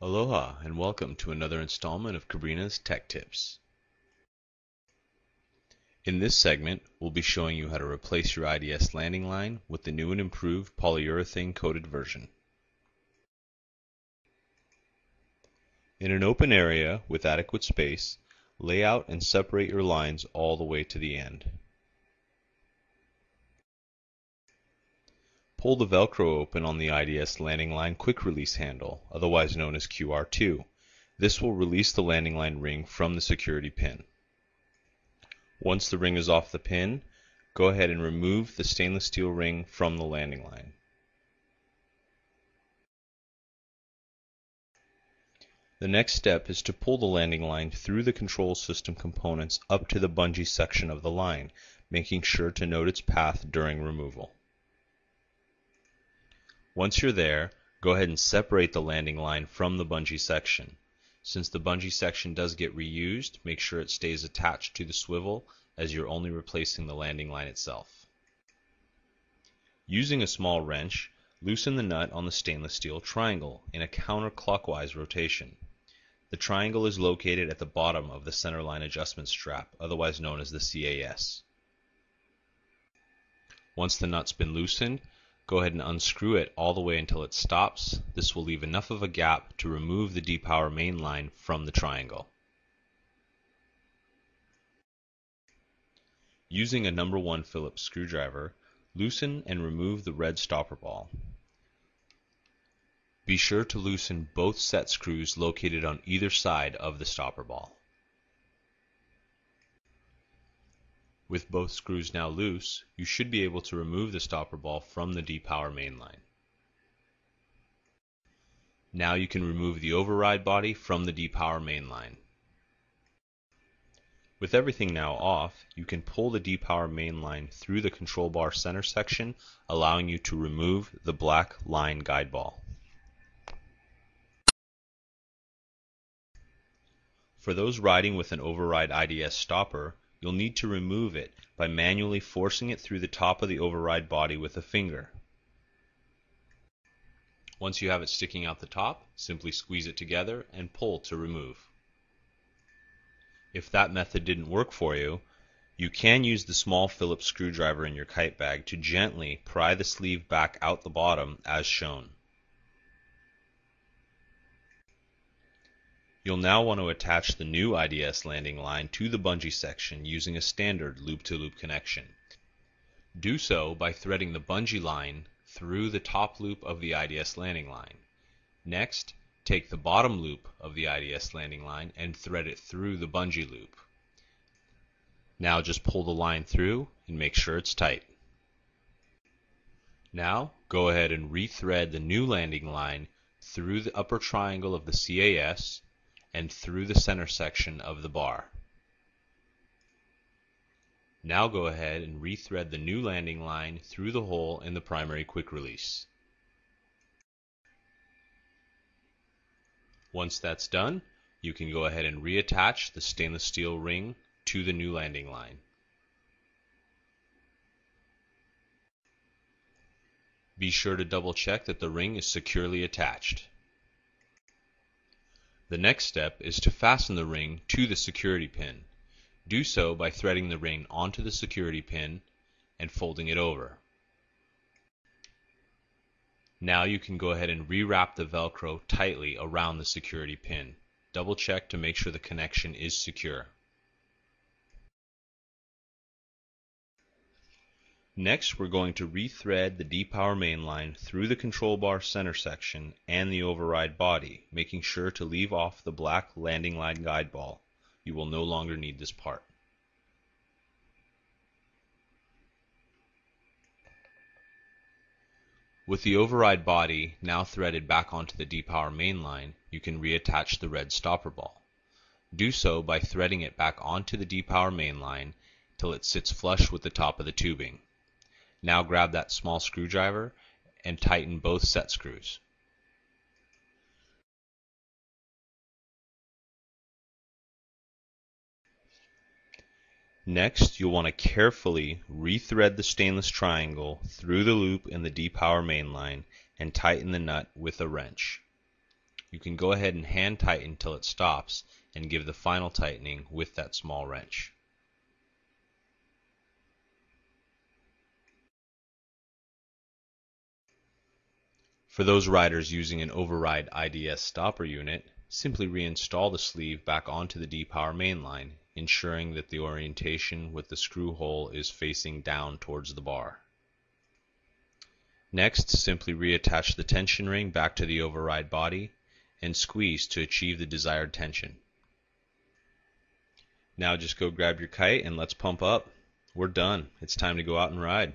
Aloha and welcome to another installment of Cabrinha's Tech Tips. In this segment, we'll be showing you how to replace your IDS landing line with the new and improved polyurethane coated version. In an open area with adequate space, lay out and separate your lines all the way to the end. Pull the Velcro open on the IDS landing line quick release handle, otherwise known as QR2. This will release the landing line ring from the security pin. Once the ring is off the pin, go ahead and remove the stainless steel ring from the landing line. The next step is to pull the landing line through the control system components up to the bungee section of the line, making sure to note its path during removal. Once you're there, go ahead and separate the landing line from the bungee section. Since the bungee section does get reused, make sure it stays attached to the swivel as you're only replacing the landing line itself. Using a small wrench, loosen the nut on the stainless steel triangle in a counterclockwise rotation. The triangle is located at the bottom of the centerline adjustment strap, otherwise known as the CAS. Once the nut's been loosened, go ahead and unscrew it all the way until it stops. This will leave enough of a gap to remove the D-power main line from the triangle. Using a number 1 Phillips screwdriver, loosen and remove the red stopper ball. Be sure to loosen both set screws located on either side of the stopper ball. With both screws now loose, you should be able to remove the stopper ball from the D-power main line. Now you can remove the override body from the D-power main line. With everything now off, you can pull the D-power main line through the control bar center section, allowing you to remove the black line guide ball. For those riding with an override IDS stopper, you'll need to remove it by manually forcing it through the top of the override body with a finger. Once you have it sticking out the top, simply squeeze it together and pull to remove. If that method didn't work for you, you can use the small Phillips screwdriver in your kite bag to gently pry the sleeve back out the bottom as shown. You'll now want to attach the new IDS landing line to the bungee section using a standard loop-to-loop connection. Do so by threading the bungee line through the top loop of the IDS landing line. Next, take the bottom loop of the IDS landing line and thread it through the bungee loop. Now just pull the line through and make sure it's tight. Now go ahead and rethread the new landing line through the upper triangle of the CAS and through the center section of the bar. Now go ahead and rethread the new landing line through the hole in the primary quick release. Once that's done, you can go ahead and reattach the stainless steel ring to the new landing line. Be sure to double check that the ring is securely attached. The next step is to fasten the ring to the security pin. Do so by threading the ring onto the security pin and folding it over. Now you can go ahead and rewrap the Velcro tightly around the security pin. Double check to make sure the connection is secure. Next, we're going to rethread the D-power main line through the control bar center section and the override body, making sure to leave off the black landing line guide ball. You will no longer need this part. With the override body now threaded back onto the D-power main line, you can reattach the red stopper ball. Do so by threading it back onto the D-power main line till it sits flush with the top of the tubing. Now grab that small screwdriver and tighten both set screws. Next, you'll want to carefully rethread the stainless triangle through the loop in the D-power main line and tighten the nut with a wrench. you can go ahead and hand tighten until it stops and give the final tightening with that small wrench. For those riders using an override IDS stopper unit, simply reinstall the sleeve back onto the D-Power mainline, ensuring that the orientation with the screw hole is facing down towards the bar. Next, simply reattach the tension ring back to the override body and squeeze to achieve the desired tension. Now just go grab your kite and let's pump up. We're done. It's time to go out and ride.